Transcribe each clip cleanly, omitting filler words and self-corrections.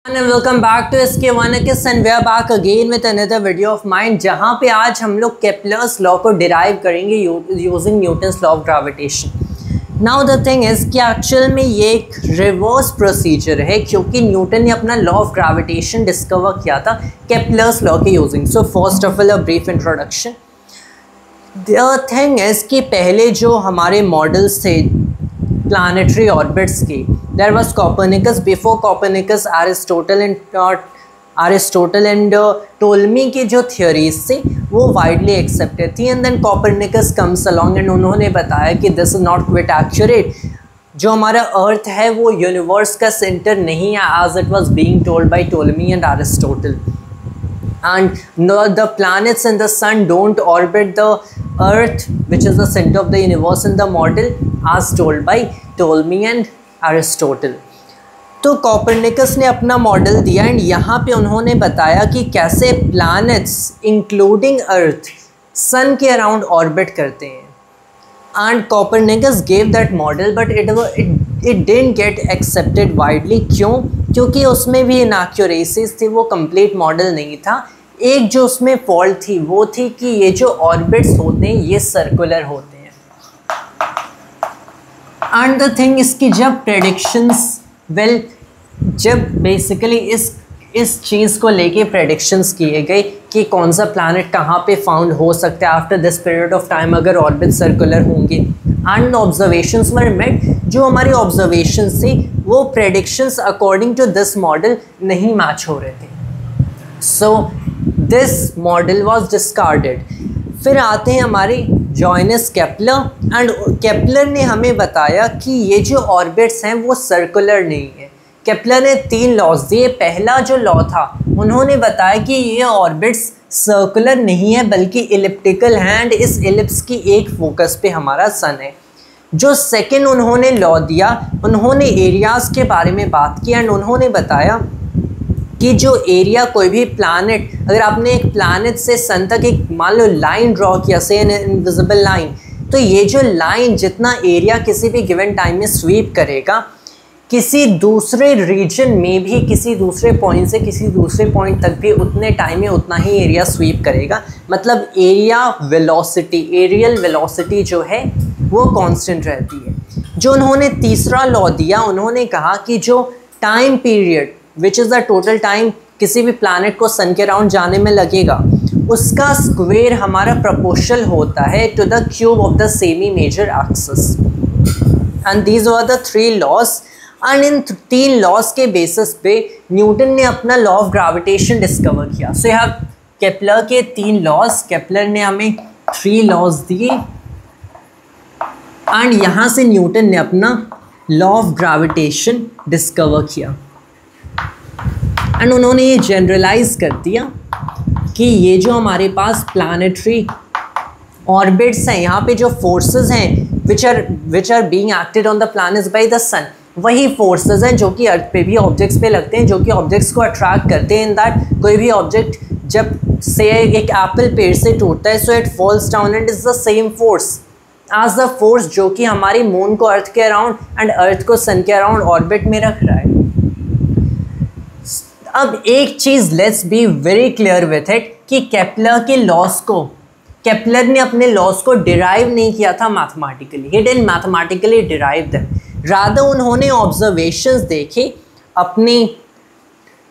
And welcome back to SK1X and we are back again with another video of mine जहाँ पे आज हम लोग केपलर्स लॉ को डिराइव करेंगे using Newton's law of gravitation. Now the thing is कि actual में ये एक रिवर्स प्रोसीजर है क्योंकि न्यूटन ने अपना लॉ ऑफ ग्रेविटेशन डिस्कवर किया था केपलर्स लॉ के using. So first of all a brief introduction. The thing is कि पहले जो हमारे मॉडल्स थे planetary orbits की, there was Copernicus. Before Copernicus, Aristotle and Ptolemy की जो theories थी वो widely accepted थी, and then Copernicus comes along and उन्होंने बताया कि this is not quite accurate. जो हमारा अर्थ है वो यूनिवर्स का सेंटर नहीं है as it was being told by Ptolemy and Aristotle. And the planets and the sun don't orbit the earth, which is the center of the universe in the model as told by Ptolemy and Aristotle. तो Copernicus ने अपना model दिया and यहाँ पे उन्होंने बताया कि कैसे प्लैनेट्स इंक्लूडिंग अर्थ सन के अराउंड ऑर्बिट करते हैं। And Copernicus gave that model but it didn't get accepted widely. क्यों? क्योंकि उसमें भी इनएक्यूरेसीज थी, वो कंप्लीट मॉडल नहीं था। एक जो उसमें फॉल्ट थी वो थी कि ये जो ऑर्बिट्स होते हैं ये सर्कुलर होते हैं। एंड द थिंग इसकी जब प्रेडिक्शंस जब बेसिकली इस चीज़ को लेके प्रेडिक्शंस किए गए कि कौन सा प्लैनेट कहाँ पे फाउंड हो सकता है after this period of time अगर ऑर्बिट सर्कुलर होंगे, एंड ऑब्जर्वेशंस वर मेड। जो हमारी ऑब्जर्वेशंस थी वो predictions according to this model नहीं मैच हो रहे थे। So this model was discarded. फिर आते हैं हमारे जोहानस केपलर एंड केपलर ने हमें बताया कि ये जो ऑर्बिट्स हैं वो सर्कुलर नहीं है। केपलर ने 3 लॉज दिए। पहला जो लॉ था उन्होंने बताया कि ये ऑर्बिट्स सर्कुलर नहीं है बल्कि इलिप्टिकल हैं एंड इस इलिप्स की एक फोकस पे हमारा सन है। जो सेकंड उन्होंने लॉ दिया, उन्होंने एरियाज़ के बारे में बात की एंड उन्होंने बताया कि जो एरिया कोई भी प्लैनेट, अगर आपने एक प्लैनेट से सन तक एक मान लो लाइन ड्रॉ किया, से एन इनविजिबल लाइन, तो ये जो लाइन जितना एरिया किसी भी गिवन टाइम में स्वीप करेगा, किसी दूसरे रीजन में भी किसी दूसरे पॉइंट से किसी दूसरे पॉइंट तक भी उतने टाइम में उतना ही एरिया स्वीप करेगा। मतलब एरिया वेलोसिटी, एरियल वेलोसिटी जो है वो कांस्टेंट रहती है। जो उन्होंने तीसरा लॉ दिया, उन्होंने कहा कि जो time period which is the total time किसी भी प्लैनेट को सन के अराउंड जाने में लगेगा, उसका स्क्वायर हमारा प्रोपोर्शनल होता है to the cube of the semi major axis. And these were the 3 laws. And in 3 laws के बेसिस पे न्यूटन ने अपना लॉ ऑफ ग्रेविटेशन डिस्कवर किया। सो यह केपलर के 3 लॉज, केपलर ने हमें 3 लॉज दिए एंड यहाँ से न्यूटन ने अपना लॉ ऑफ ग्रेविटेशन डिस्कवर किया एंड उन्होंने ये जनरलाइज कर दिया कि ये जो हमारे पास प्लैनेटरी ऑर्बिट्स हैं, यहाँ पे जो फोर्सेस हैं which are being acted on the planets by the sun, वही फोर्सेस हैं जो कि अर्थ पे भी ऑब्जेक्ट्स पे लगते हैं, जो कि ऑब्जेक्ट्स को अट्रैक्ट करते हैं। इन दैट कोई भी ऑब्जेक्ट जब से एक एप्पल पेड़ से टूटता है, so it falls down and is the same force as the force जो कि हमारी मून को अर्थ के अराउंड एंड अर्थ को सन के अराउंड ऑर्बिट में रख रहा है। अब एक चीज़ let's be very clear with it कि केपलर ने अपने लॉस को डिराइव नहीं किया था mathematically, he didn't mathematically derive them, rather उन्होंने ऑब्जर्वेशंस देखे अपने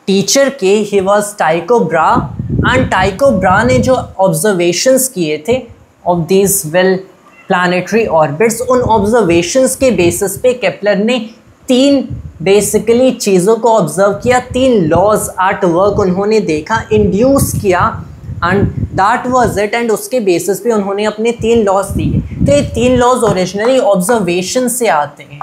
टीचर के, ही वाज टाइको ब्रा, एंड टाइको ब्रा ने जो ऑब्जर्वेशंस किए थे ऑफ दीज प्लैनेटरी ऑर्बिट्स, उन ऑब्जर्वेशंस के बेसिस पे केपलर ने 3 बेसिकली चीज़ों को ऑब्जर्व किया, 3 लॉज एट वर्क उन्होंने देखा, इंड्यूस किया and that was it. And उसके बेसिस पे उन्होंने अपने 3 लॉज दिए। तो ये 3 लॉज ओरिजिनली ऑब्जर्वेशन से आते हैं।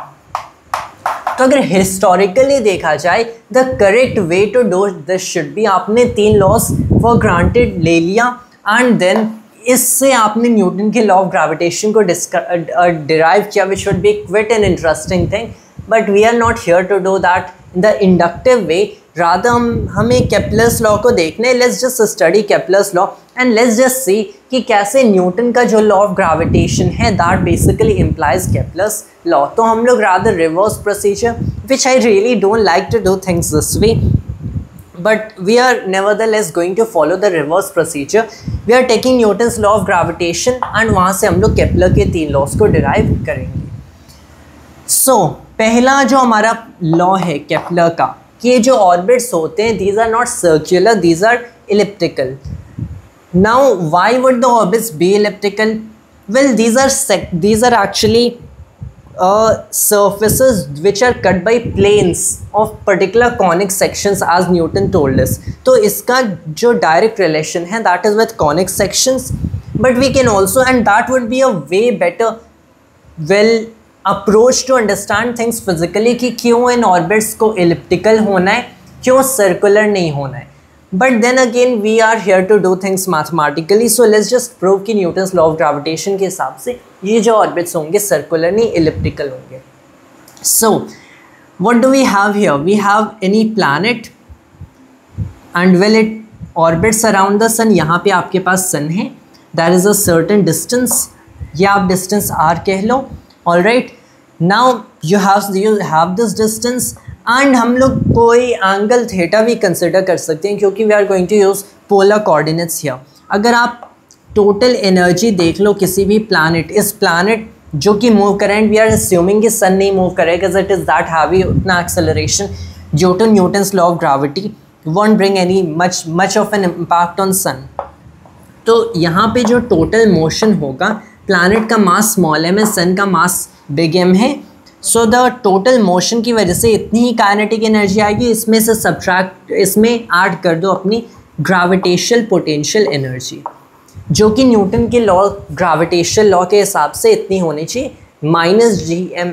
तो अगर हिस्टोरिकली देखा जाए the correct way to do this should be, आपने 3 लॉज फॉर ग्रांटेड ले लिया एंड देन इससे आपने न्यूटन के लॉ ऑफ ग्रेविटेशन को डिराइव किया, which would be quite an interesting thing, but we are not here to do that in the inductive way. Rather हमें Kepler's law को देखना है। Let's just study Kepler's law and let's just see कि कैसे Newton का जो law of gravitation है that basically implies Kepler's law. तो हम लोग rather reverse procedure, which I really don't like to do things this way. but we are nevertheless going to follow the reverse procedure. We are taking Newton's law of gravitation and वहाँ से हम लोग Kepler के 3 laws को derive करेंगे. So पहला जो हमारा लॉ है केपलर का, कि ये जो ऑर्बिट्स होते हैं these are not circular, these are elliptical. Now why would the orbits be elliptical? Well, these are actually surfaces which are cut by planes of particular conic sections as Newton told us. तो इसका जो direct relation है that is with conic sections, but we can also, and that would be a way better approach to understand things physically कि क्यों इन orbits को elliptical होना है, क्यों circular नहीं होना है. But then again we are here to do things mathematically, so let's just prove कि Newton's law of gravitation के हिसाब से ये जो orbits होंगे circular नहीं elliptical होंगे. So what do we have here? We have any planet and well it orbits around the sun. यहाँ पे आपके पास sun है, there is a certain distance, ये आप distance r कह लो. All right, now you have this distance and हम लोग कोई एंगल थीटा भी कंसिडर कर सकते हैं क्योंकि we are going to use polar coordinates here. अगर आप टोटल एनर्जी देख लो किसी भी प्लैनेट, इस प्लैनेट जो कि मूव कर रहे हैं, वी आर अस्यूमिंग कि सन नहीं मूव करेगा because it is that heavy, उतना acceleration due to Newton's law of gravity won't bring any much of an impact on sun. तो यहाँ पे जो टोटल मोशन होगा, प्लैनेट का मास स्मॉल एम है, सन का मास बिग एम है. सो द टोटल मोशन की वजह से इतनी ही काइनेटिक एनर्जी आएगी. इसमें से सब्ट्रैक्ट, इसमें ऐड कर दो अपनी ग्रेविटेशनल पोटेंशियल एनर्जी, जो कि न्यूटन के लॉ, ग्रेविटेशनल लॉ के हिसाब से इतनी होनी चाहिए -gm/r.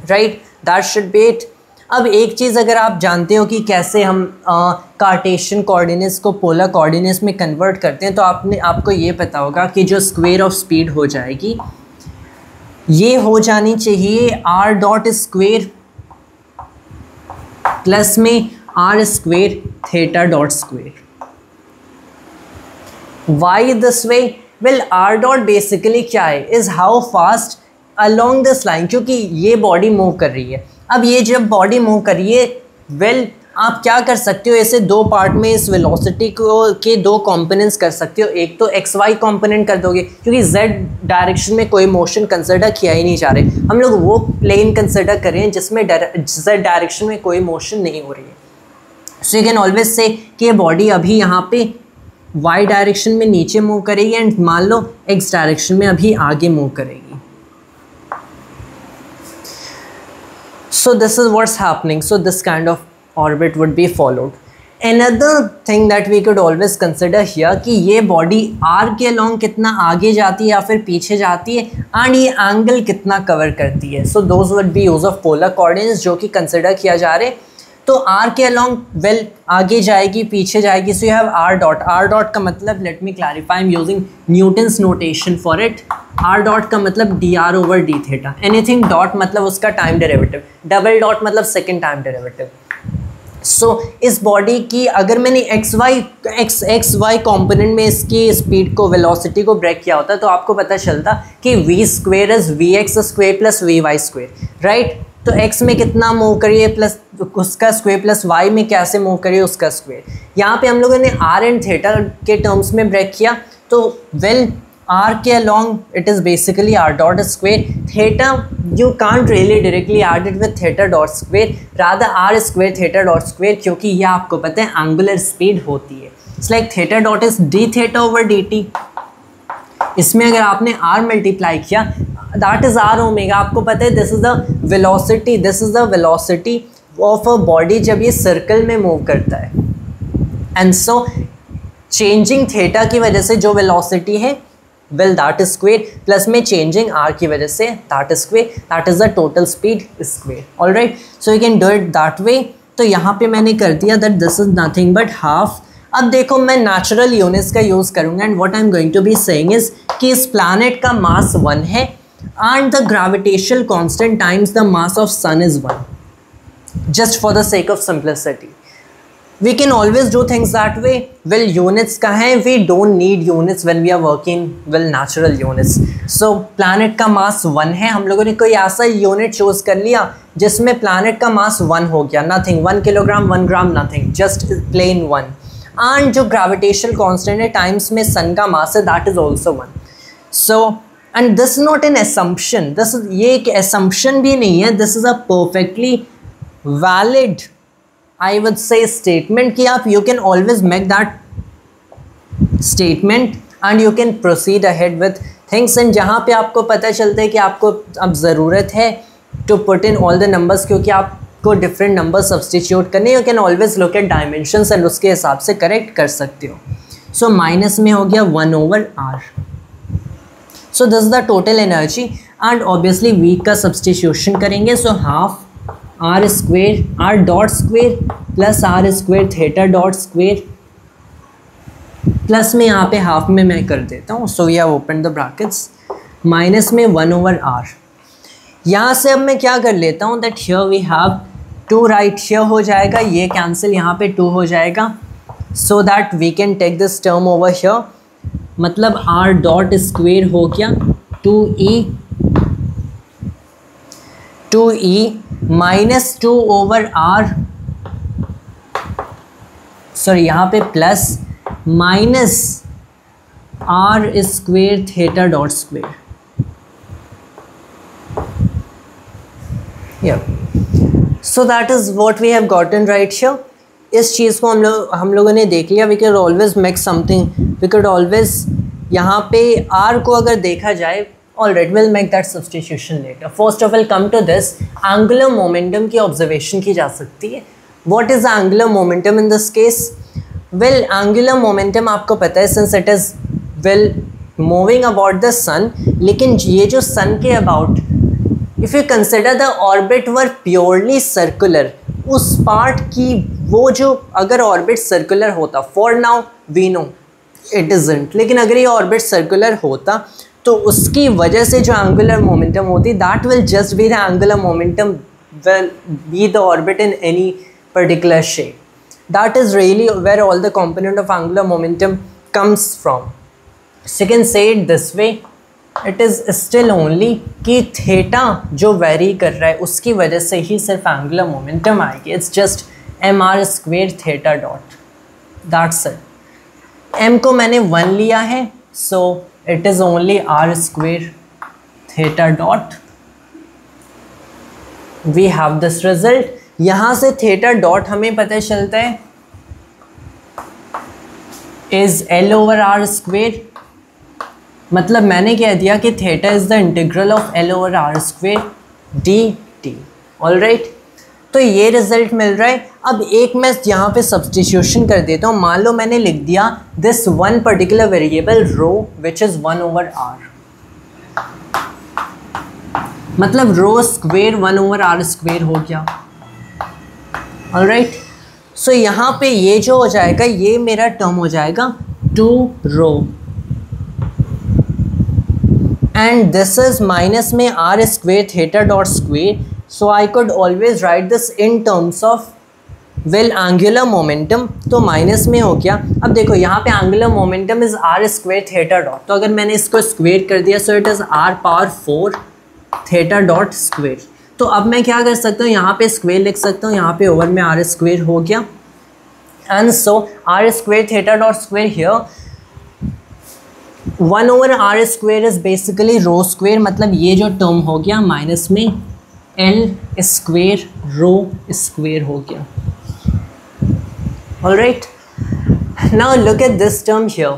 Right, that should B it. अब एक चीज़ अगर आप जानते हो कि कैसे हम कार्टेशियन कोऑर्डिनेट्स को पोलर कोऑर्डिनेट्स में कन्वर्ट करते हैं, तो आपको ये पता होगा कि जो स्क्वायर ऑफ स्पीड हो जाएगी ये हो जानी चाहिए r डॉट स्क्वायर प्लस में r square theta dot square. Why this way? Well r dot basically क्या है, is how fast along this line, क्योंकि ये बॉडी मूव कर रही है. अब ये जब बॉडी मूव करिए, वेल आप क्या कर सकते हो, ऐसे दो पार्ट में इस वेलोसिटी को के दो कंपोनेंट्स कर सकते हो. एक तो एक्स वाई कंपोनेंट कर दोगे क्योंकि जेड डायरेक्शन में कोई मोशन कंसिडर किया ही नहीं जा रहे, हम लोग वो प्लेन कंसिडर कर रहे हैं जिसमें जेड डायरेक्शन में कोई मोशन नहीं हो रही है. सो यू कैन ऑलवेज से कि ये बॉडी अभी यहाँ पे वाई डायरेक्शन में नीचे मूव करेगी एंड मान लो एक्स डायरेक्शन में अभी आगे मूव करेगी. So this is what's happening. So this kind of orbit would be followed. Another thing that we could always consider here कि ये बॉडी r के along कितना आगे जाती है या फिर पीछे जाती है एंड ये एंगल कितना कवर करती है. So those would be use of polar coordinates जो कि कंसिडर किया जा रहे. तो r के along वेल आगे जाएगी पीछे जाएगी. So you have r dot का मतलब, let me clarify, I'm using Newton's notation for it. r dot का मतलब dr over d theta. Anything dot मतलब उसका टाइम डेरिवेटिव, डबल डॉट मतलब सेकेंड टाइम डेरिवेटिव. सो इस बॉडी की अगर मैंने एक्स वाई कॉम्पोनेंट में इसकी स्पीड को, वेलोसिटी को ब्रेक किया होता तो आपको पता चलता कि v square is v x square plus v y square. Right, तो x में कितना मूव करिए प्लस उसका स्क्वेयर प्लस y में कैसे मूव करिए उसका स्क्वेयर. यहाँ पे हम लोगों ने r एंड थीटा के टर्म्स में ब्रेक किया. तो वेल r के along it is basically r dot square. Theta you can't really directly add it with theta dot square, rather r square theta dot square, क्योंकि ये आपको पता है एंगुलर स्पीड होती है. It's like theta dot is D theta over D T. इसमें अगर आपने r मल्टीप्लाई किया दैट इज r ओमेगा. आपको पता है this is the velocity of a body जब ये सर्कल में मूव करता है. एंड सो चेंजिंग थीटा की वजह से जो वेलोसिटी है well that is square, plus में चेंजिंग r की वजह से that is square, that is the total speed square. Alright, so you can do it that way. तो यहाँ पे मैंने कर दिया that this is nothing but half. अब देखो मैं नेचुरल यूनिट्स का यूज़ करूँगा and what I am going to be saying is कि इस प्लैनेट का मास 1 है and the gravitational constant times the mass of sun is 1, just for the sake of simplicity. We can always do things that way. Well, units का है, we don't need units when we are working well natural units. So planet का मास 1 है, हम लोगों ने कोई ऐसा unit choose कर लिया जिसमें planet का मास 1 हो गया, nothing, 1 kilogram 1 gram nothing, just plain 1. And जो gravitational constant है टाइम्स में सन का मास है, that is also 1. So and this is not an assumption, this is, ये एक assumption भी नहीं है, this is a perfectly valid I would say statement कि आप you can always make that statement and you can proceed ahead with things. and जहाँ पे आपको पता चलता है कि आपको अब ज़रूरत है to put in all the numbers क्योंकि आपको different numbers substitute करने, you can always look at dimensions and उसके हिसाब से correct कर सकते हो. So माइनस में हो गया 1/r. So this is the total energy and obviously v का substitution करेंगे. So half r square r dot square plus r square theta dot square plus में यहाँ पे हाफ में मैं कर देता हूँ. So we have open the brackets, minus में 1/r. यहाँ से अब मैं क्या कर लेता हूँ that here we have 2 right here हो जाएगा, ये कैंसिल, यहाँ पे 2 हो जाएगा. So that we can take this term over here, मतलब r डॉट स्क्वेयर हो गया 2e माइनस 2/r, सॉरी यहाँ पे plus minus r square theta dot square. So that is what we have gotten right here. इस चीज़ को हम लोगों ने देख लिया. We can always make something, we can always यहाँ पे r को अगर देखा जाए, alright will make that substitution later. First of all come to this, angular momentum की ऑब्जर्वेशन की जा सकती है. What is angular momentum in this case? Well angular momentum आपको पता है since it is well moving about the sun, लेकिन ये जो सन के about, if you consider the orbit were purely circular, उस पार्ट की वो जो अगर ऑर्बिट सर्कुलर होता, for now we know it isn't, लेकिन अगर ये ऑर्बिट सर्कुलर होता तो उसकी वजह से जो एंगुलर मोमेंटम होती, that will just be the angular momentum will be the orbit in any particular shape. That is really where all the component of angular momentum comes from. Second से it this way, it is still only कि theta जो vary कर रहा है उसकी वजह से ही सिर्फ एंगुलर मोमेंटम आएगी. It's just mr square theta dot, that's it. m को मैंने 1 लिया है, सो it is only r square theta dot. We have this result. यहाँ से theta dot हमें पता चलता है is l over r square. मतलब मैंने कह दिया कि theta is the integral of l over r square dt. Alright, तो ये रिजल्ट मिल रहा है. अब एक मैं यहाँ पे सब्स्टिट्यूशन कर देता हूँ. मान लो मैंने लिख दिया this one particular variable rho which is 1/r, मतलब रो स्क्वेयर 1/r स्क्वेयर हो गया. ऑलराइट, सो यहाँ पे ये जो हो जाएगा, ये मेरा टर्म हो जाएगा 2 rho and this is minus में r square theta dot square. So I could always write this in terms of well angular momentum. तो माइनस में हो गया. अब देखो यहाँ पे angular momentum is r square theta dot. तो अगर मैंने इसको स्क्वेयर कर दिया, so it is r power 4 theta dot square. तो अब मैं क्या कर सकता हूँ, यहाँ पे स्क्वेयर लिख सकता हूँ, यहाँ पे ओवर में r स्क्वेयर हो गया. And so r square theta dot square here 1/r square is basically rho square, मतलब ये जो टर्म हो गया माइनस में l स्क्वेयर रो स्क्वेयर हो गया. Alright, now look at this term here.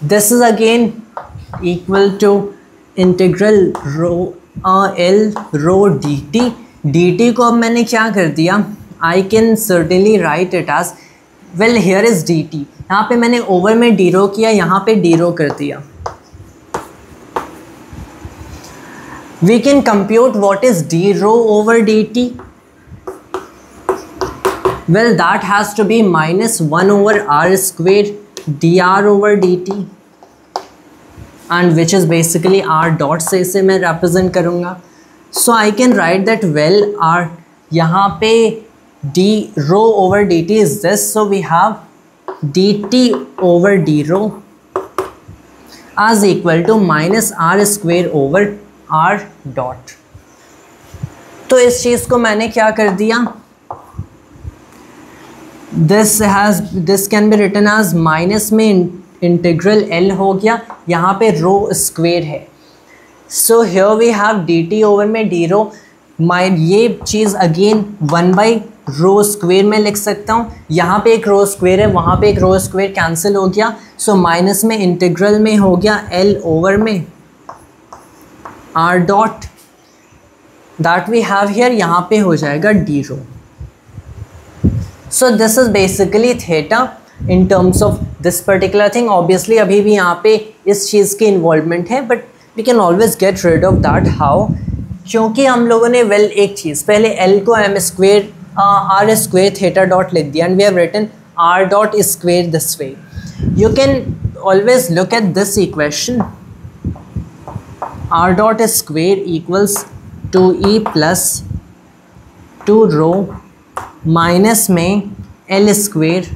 This is again equal to integral rho l rho dt. dt को अब मैंने क्या कर दिया, I can certainly write it as well here is dt. यहाँ पे मैंने ओवर में d rho किया, यहाँ पे d rho कर दिया. We can compute what is d rho over dt. Well, that has to be minus 1/r square dr over dt, and which is basically r dot से इसे मैं represent करूँगा. So I can write that well r यहाँ पे d rho over dt is this, so we have dt over d rho as equal to minus r square over r dot. तो इस चीज़ को मैंने क्या कर दिया, this can be written as minus में इंटीग्रल L हो गया, यहाँ पे रो स्क्वेयर है, so here we have dt over में d रो, ये चीज़ अगेन 1/रो स्क्वेयर में लिख सकता हूँ, यहाँ पे एक रो स्क्वेयर है, वहाँ पे एक रो स्क्वेयर कैंसिल हो गया, सो माइनस में इंटीग्रल में हो गया L ओवर में r dot that we have here, यहाँ पे हो जाएगा d rho. So this is basically theta in terms of this particular thing. Obviously अभी भी यहाँ पे इस चीज़ की इन्वॉल्वमेंट है, but we can always get rid of that. How? क्योंकि हम लोगों ने एक चीज़ पहले L को m square r square theta dot लिख दिया, and we have written r dot square this way. You can always look at this equation, r dot square equals 2e plus 2 rho minus में L square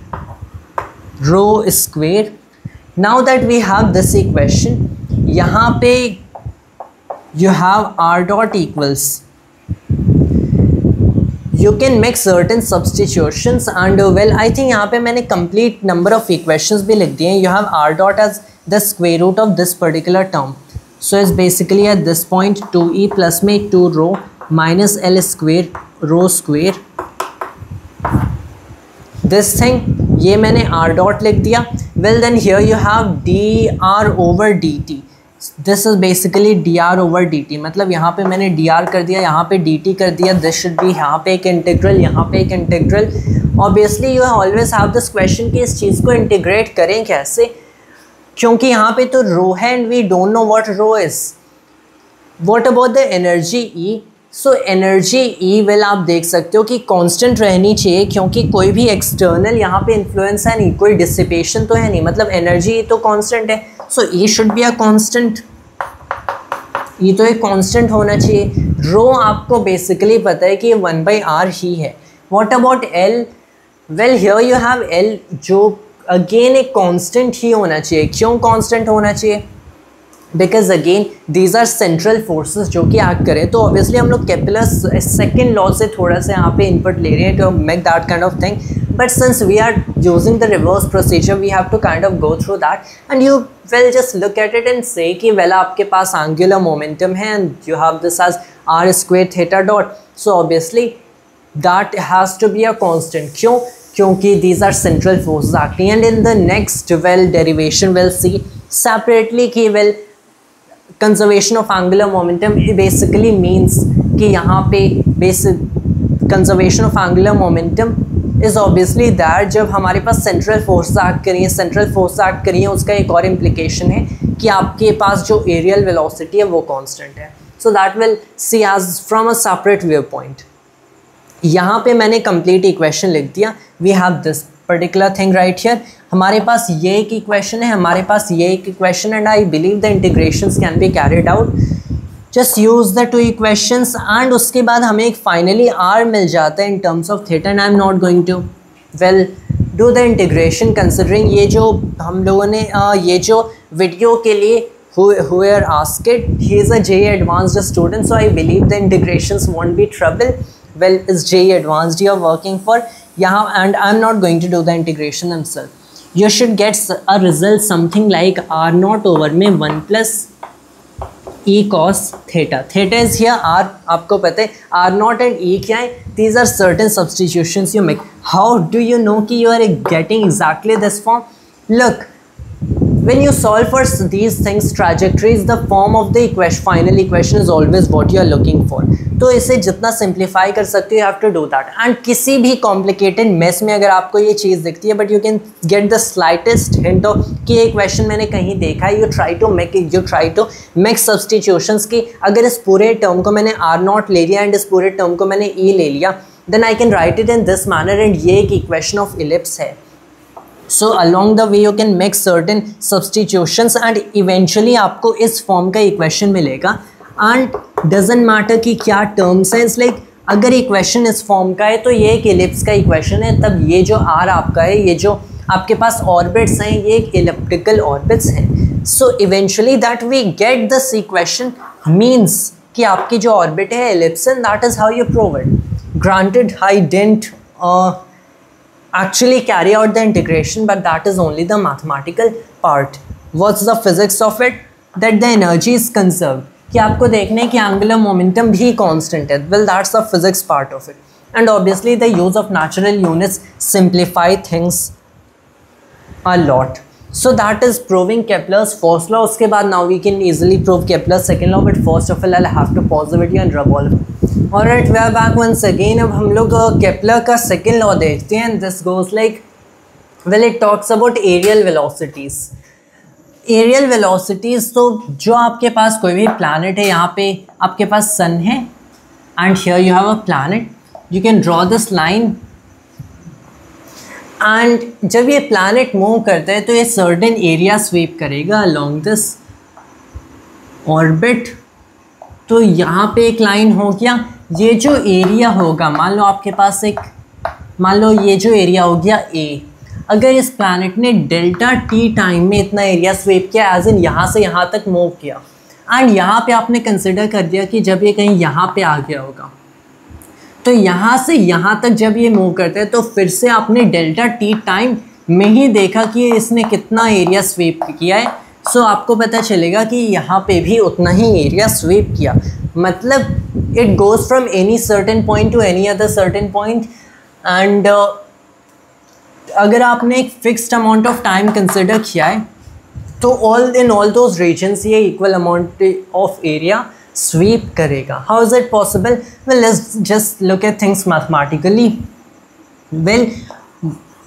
rho square. Now that we have this equation, यहाँ पे you have r dot equals, you can make certain substitutions and well I think यहाँ पे मैंने complete number of equations भी लिख दिए हैं. You have r dot as the square root of this particular term, so it's basically at this point 2e plus में 2 रो minus L square row square this thing, ये मैंने r dot लिख दिया. Well then here you have dr over dt, this is basically dr over dt, मतलब यहाँ पे मैंने dr कर दिया, यहाँ पे dt कर दिया. दिस शुड बी यहाँ पे एक इंटीग्रल, यहाँ पे एक integral. Obviously you always have this question कि इस चीज़ को इंटीग्रेट करें कैसे, क्योंकि यहाँ पे तो रो है and we don't know what rho is. What about the energy E? So energy E well आप देख सकते हो कि कांस्टेंट रहनी चाहिए, क्योंकि कोई भी एक्सटर्नल यहाँ पे इन्फ्लुएंस है नहीं, कोई डिसिपेशन तो है नहीं, मतलब एनर्जी E तो कांस्टेंट है. सो E should be a constant, E तो एक कांस्टेंट होना चाहिए. रो आपको बेसिकली पता है कि ये 1/r ही है. What about L? Well here you have L जो अगेन एक कांस्टेंट ही होना चाहिए. क्यों कांस्टेंट होना चाहिए? Because again these are central forces जो कि एक्ट करें. तो ऑब्वियसली हम लोग केपलर सेकेंड लॉ से थोड़ा सा यहाँ पे इनपुट ले रहे हैं to make that kind of thing, but since we are using the reverse procedure we have to kind of go through that and you will just look at it and say कि well आपके पास angular momentum है and you have this as r square theta dot, so obviously that has to be a constant. क्यों? क्योंकि these are central forces acting. And in the next well derivation will see separately कि well conservation of angular momentum basically means कि यहाँ पे basic conservation of angular momentum is obviously that जब हमारे पास central force act करी है, central force act करी है, उसका एक और इम्प्लीकेशन है कि आपके पास जो एरियल वेलोसिटी है वो कांस्टेंट है. So that will see as from a separate view point. यहाँ पे मैंने कंप्लीट इक्वेशन लिख दिया. We have this particular thing right here. हमारे पास ये एक इक्वेशन है, हमारे पास ये एक equation, and I believe the integrations can be carried out. Just use the two equations and उसके बाद हमें एक फाइनली r मिल जाता है in terms of theta. And I am not going to well do the integration considering ये जो हम लोगों ने ये जो वीडियो के लिए who are asked it, he is a JEE advanced student, so I believe the integrations won't be trouble. Well, is JEE advanced you are working for यहाँ, and I'm not going to do the integration themselves. You should get a result something like r naught over में 1 plus e cos theta. Theta is here, r आपको पता है, r naught and e क्या है? These are certain substitutions you make. How do you know कि you are getting exactly this form? Look, when you solve for these things trajectories, the form of the equation, final equation is always what you are looking for. तो इसे जितना simplify कर सकते हो you have to do that. And किसी भी complicated mess में अगर आपको ये चीज़ दिखती है, but you can get the slightest hint of कि ये क्वेश्चन मैंने कहीं देखा है, you try to make substitutions की अगर इस पूरे टर्म को मैंने r नॉट ले लिया एंड इस पूरे टर्म को मैंने e ले लिया, then I can write it in this manner. And ये एक इक्वेशन ऑफ इलिप्स है. So along the way you can make certain substitutions and eventually आपको इस फॉर्म का इक्वेशन मिलेगा. And doesn't matter कि क्या टर्म्स हैं, it's like अगर इक्वेशन इस फॉर्म का है तो ये एक एलिप्स का इक्वेशन है, तब ये जो आर आपका है, ये जो आपके पास ऑर्बिट्स हैं, ये एक एलिप्टिकल ऑर्बिट्स हैं. So eventually that we get this equation means कि आपकी जो ऑर्बिट है ellipse, and that is how you prove it. Granted I didn't actually carry out the integration, but that is only the mathematical part. What's the physics of it? That the energy is conserved. कि आपको देखना है कि angular momentum भी constant है. Well, that's the physics part of it. And obviously the use of natural units simplify things a lot. So that is proving Kepler's first law. उसके बाद now we can easily prove Kepler's second law, but first of all I'll have to pause the video and rub all. Alright, we are back once again. अब हम लोग Kepler का second law देखते हैं. This goes like, well it talks about areal velocities. Areal velocities, तो जो आपके पास कोई भी प्लैनेट है, यहाँ पे आपके पास सन है and here you have a planet, you can draw this line. And जब ये प्लैनेट मूव करता है तो ये सर्टेन एरिया स्वीप करेगा अलोंग दिस ऑर्बिट. तो यहाँ पे एक लाइन हो गया. ये जो एरिया होगा, मान लो आपके पास एक, मान लो ये जो एरिया हो गया A. अगर इस प्लैनेट ने डेल्टा T टाइम में इतना एरिया स्वीप किया, एज इन यहाँ से यहाँ तक मूव किया, एंड यहाँ पे आपने कंसिडर कर दिया कि जब ये कहीं यहाँ पे आ गया होगा, तो यहाँ से यहाँ तक जब ये मूव करते हैं तो फिर से आपने डेल्टा T टाइम में ही देखा कि इसने कितना एरिया स्वीप किया है. सो आपको पता चलेगा कि यहाँ पे भी उतना ही एरिया स्वीप किया. मतलब it goes from any certain point to any other certain point. And अगर आपने एक fixed amount of time consider किया है तो all in all those regions ये equal amount of area sweep करेगा. How is it possible? Well, let's just look at things mathematically. Well,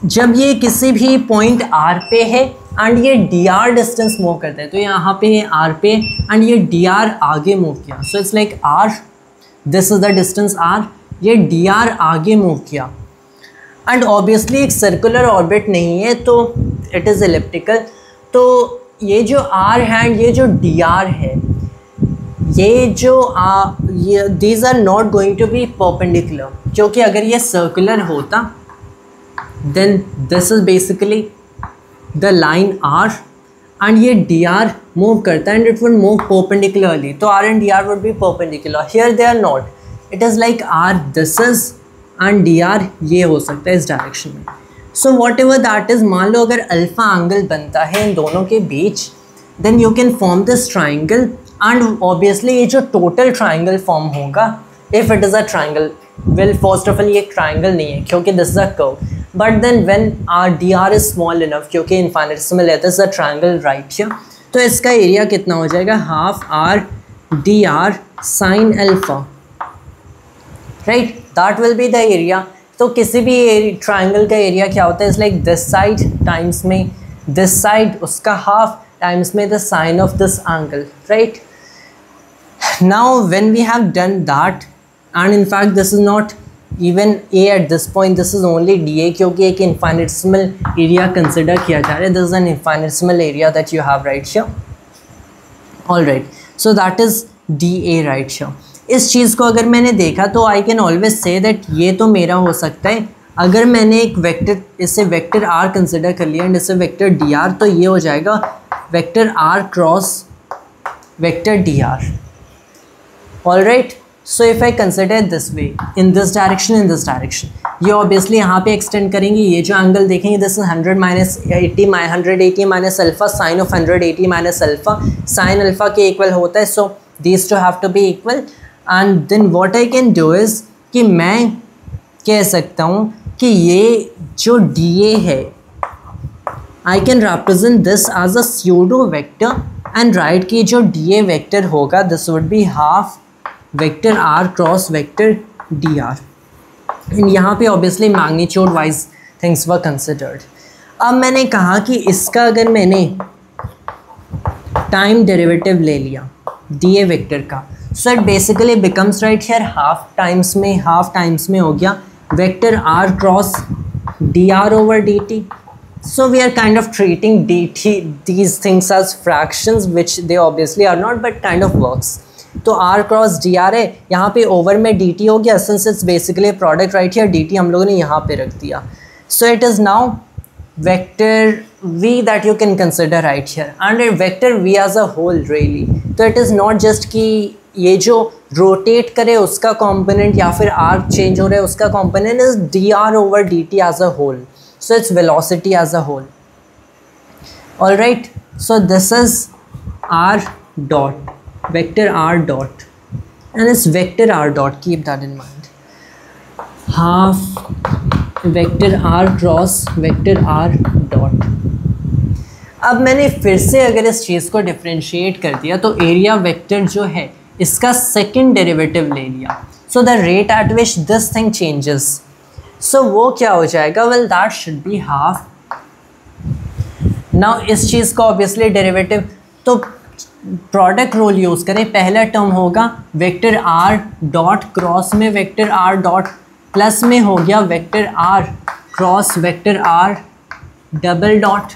जब ये किसी भी पॉइंट R पे है एंड ये dr डिस्टेंस मूव करता है, तो यहाँ पे R पे एंड ये dr आगे मूव किया. So it's like R, this is the distance R, ये dr आगे मूव किया. एंड ऑब्वियसली एक सर्कुलर ऑर्बिट नहीं है, तो इट इज़ एलिप्टिकल. तो ये जो R है एंड ये जो dr है, ये जो ये these are not going to be perpendicular, क्योंकि अगर ये सर्कुलर होता then this is basically the line R and ये dr move करता है and it would move perpendicularly, तो R and dr would be perpendicular. Here they are not. It is like R this is and dr ये हो सकता है इस direction में. So whatever that is, मान लो अगर अल्फ़ा एंगल बनता है इन दोनों के बीच, then you can form this triangle. and obviously ये जो टोटल ट्राइंगल फॉर्म होगा, if it is a triangle, well first of all ये ट्राइंगल नहीं है क्योंकि this is a curve, but then when our dr is small enough, क्योंकि infinitesimal है, this is a triangle right here, तो इसका area कितना हो जाएगा, half r dr sin alpha, right? that will be the area. तो किसी भी ट्राइंगल का एरिया क्या होता है, it's like this side times में दिस साइड उसका हाफ टाइम्स में the sine of this angle, right? Now when we have done that, and in fact this is not even A at this point, this is only dA क्योंकि एक infinitesimal area consider किया जा रहा है. this is an infinitesimal area that you have right here. Alright, so that is dA right here. इस चीज़ को अगर मैंने देखा तो I can always say that ये तो मेरा हो सकता है. अगर मैंने एक वेक्टर, इसे वेक्टर R कंसिडर कर लिया एंड इसे वेक्टर dr, तो ये हो जाएगा vector R cross vector dr. Alright, so if I consider this way, in this direction, ये obviously यहाँ पे extend करेंगे. ये जो एंगल देखेंगे, this is 100 minus 80, 180 minus alpha, sin of 180 minus alpha, sin alpha के equal होता है. So these two have to be equal. And then what I can do is कि मैं कह सकता हूँ कि ये जो dA है, I can represent this as a pseudo vector and write कि जो dA vector होगा, this would be half vector R cross vector dr. यहाँ पे obviously magnitude wise things were considered. अब मैंने कहा कि इसका अगर मैंने टाइम डेरिवेटिव ले लिया dA वेक्टर का, so it basically becomes right here half times में हो गया vector R cross dr over dt. So we are kind of treating these things as fractions, which they obviously are not, but kind of works. तो are cross D R है, यहाँ पे over में D T हो गया, since it's basically product right here, D T हम लोगों ने यहाँ पे रख दिया. सो it is now vector v that you can consider right here, and vector v as a whole really. तो it is not just कि ये जो rotate करे उसका component या फिर arc change हो रहा है उसका component is dr over dt as a whole. So it's velocity as a whole. All right. So this is r dot, vector r dot, and it's vector r dot. Keep that in mind. Half vector r cross vector r dot. अब मैंने फिर से अगर इस चीज़ को differentiate कर दिया तो एरिया वेक्टर जो है इसका सेकंड डेरिवेटिव ले लिया. So the rate at which this thing changes, so वो क्या हो जाएगा, well that should be half. Now इस चीज़ का ऑब्वियसली डेरिवेटिव, तो प्रोडक्ट रूल यूज़ करें. पहला टर्म होगा वेक्टर r डॉट क्रॉस में वेक्टर r डॉट, प्लस में हो गया vector r cross vector r double dot.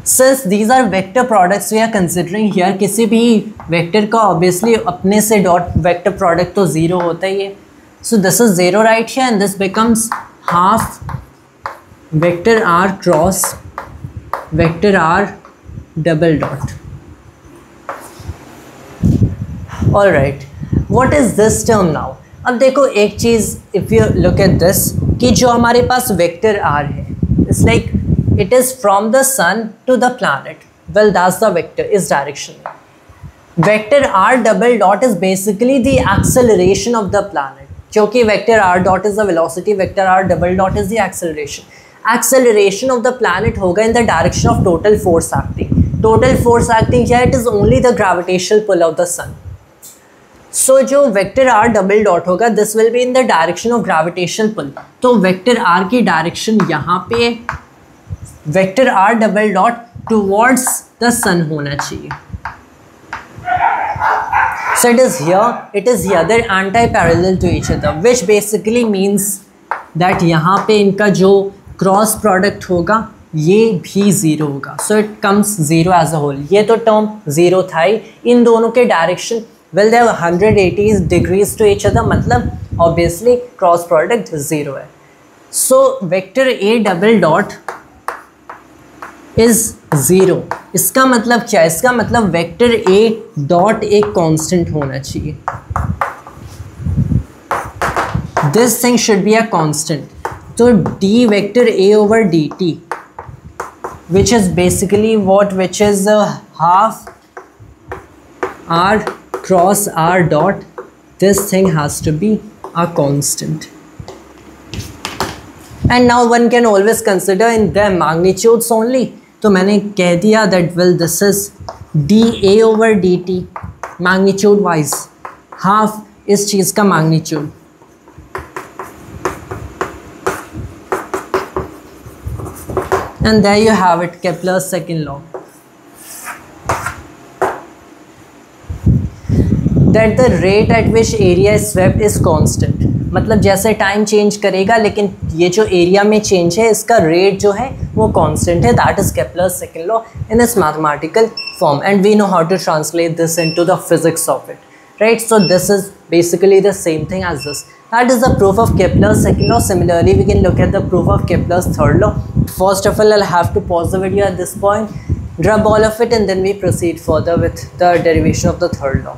Since these are vector products we are considering here, किसी भी वेक्टर का ऑब्वियसली अपने से डॉट वेक्टर प्रोडक्ट तो ज़ीरो होता ही है. So this is zero right here, and this becomes half vector r cross vector r double dot. All right, what is this term now. अब देखो एक चीज़, if you look at this, कि जो हमारे पास वेक्टर r है, it's like it is from the sun to the planet. Well that's the vector इस डायरेक्शन में. Vector r double dot is basically the acceleration of the planet, क्योंकि vector r dot is the velocity, vector r double dot is the acceleration. Acceleration of the planet होगा in the direction of total force acting. Total force acting क्या है, it is only the gravitational pull of the sun. So जो vector r double dot होगा this will be in the direction of gravitational pull. तो vector r की direction यहाँ पे vector r double dot towards the sun होना चाहिए. So it is here they anti parallel to each other, which basically means that यहाँ पे इनका जो क्रॉस प्रोडक्ट होगा ये भी ज़ीरो होगा. So it comes zero as a whole. ये तो टर्म ज़ीरो था ही, इन दोनों के direction well they 180 degrees to each other, मतलब ऑब्वियसली क्रॉस प्रोडक्ट ज़ीरो है. So vector a double dot is zero. इसका मतलब क्या है, इसका मतलब वेक्टर a डॉट एक कांस्टेंट होना चाहिए. This thing should be a constant. तो d vector a over dt which is basically what, which is half r cross r dot, this thing has to be a constant. And now one can always consider in their magnitudes only. तो मैंने कह दिया that well this is dA over dt magnitude wise, half इस चीज़ का magnitude. And there you have it, Kepler's second law. That the rate at which area is swept is constant. मतलब जैसे time change करेगा लेकिन ये जो area में चेंज है इसका रेट जो है वो कांस्टेंट है. That is Kepler's second law in its mathematical form, and we know how to translate this into the physics of it, right? So this is basically the same thing as this. That is the proof of Kepler's second law. Similarly, we can look at the proof of Kepler's third law. First of all, I'll have to pause the video at this point, rub all of it, and then we proceed further with the derivation of the third law.